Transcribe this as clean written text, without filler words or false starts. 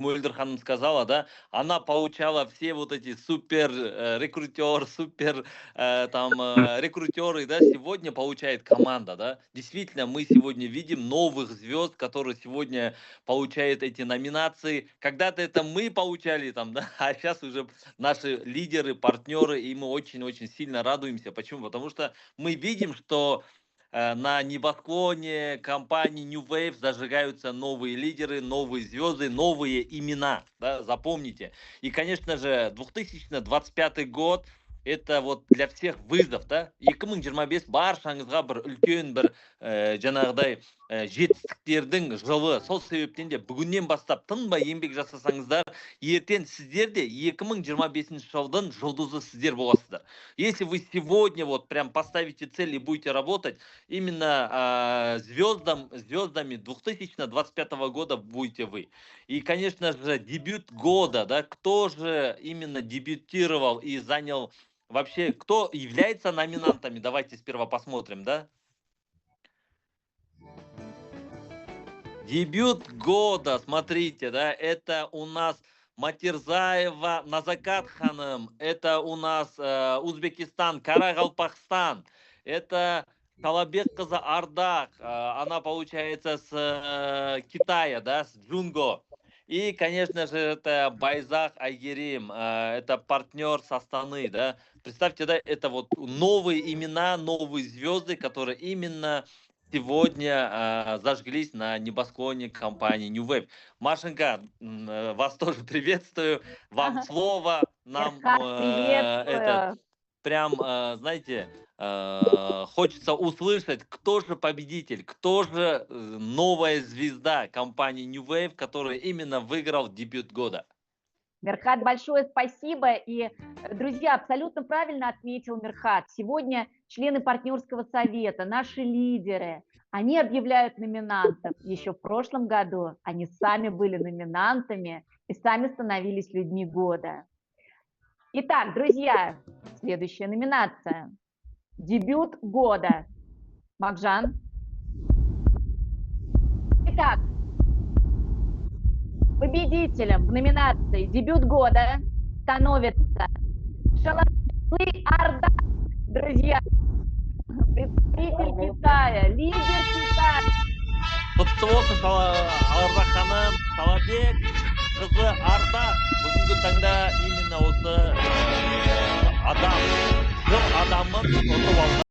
Мольдер ханым сказала, да, она получала все вот эти супер супер рекрутеры, да, сегодня получает команда, да. Действительно, мы сегодня видим новых звезд, которые сегодня получают эти номинации. Когда-то это мы получали там, да, а сейчас уже наши лидеры, партнеры, и мы очень-очень сильно радуемся. Почему? Потому что мы видим, что на небосклоне компании New Wave зажигаются новые лидеры, новые звезды, новые имена, да, запомните. И, конечно же, 2025 год это вот для всех вызов, да. 2025 баршаңызға бір үлкен бір жаңағыдай жетістіктердің жылы. Сол себептен де бүгіннен бастап тынбай еңбек жасасаңыздар, ертең сіздер де 2025 жылдың жұлдызы сіздер боласыздар. Если вы сегодня вот прям поставите цель и будете работать, именно звездами 2025 года будете вы. И, конечно же, дебют года, да, кто же именно дебютировал и занял вообще, кто является номинантами? Давайте сперва посмотрим, да? Дебют года, смотрите, да, это у нас Матерзаева Назакат ханым, это у нас Узбекистан, Карагалпакстан, это Талабек кызы Ардак, она получается с Китая, да, с Джунго. И, конечно же, это Байзах Айгерим, это партнер с Астаны, да. Представьте, да, это вот новые имена, новые звезды, которые именно сегодня зажглись на небосклоне компании New Wave. Машенька, вас тоже приветствую. Вам слово. Нам Мирхат, это приветствую. прям, знаете, хочется услышать, кто же победитель, кто же новая звезда компании New Wave, который именно выиграл дебют года. Мирхат, большое спасибо. И, друзья, абсолютно правильно отметил Мирхат. Сегодня члены партнерского совета, наши лидеры, они объявляют номинантов. Еще в прошлом году они сами были номинантами и сами становились людьми года. Итак, друзья, следующая номинация. Дебют года. Макжан. Итак, победителем в номинации «Дебют года» становится Шалатлы Арда, друзья, представитель Китая, лидер Китая. Құтты болсын Ардақ ханым, Талабек қызы Ардақ. Бүгінгі таңда именно осы адам, жыл адамын ұтып алған.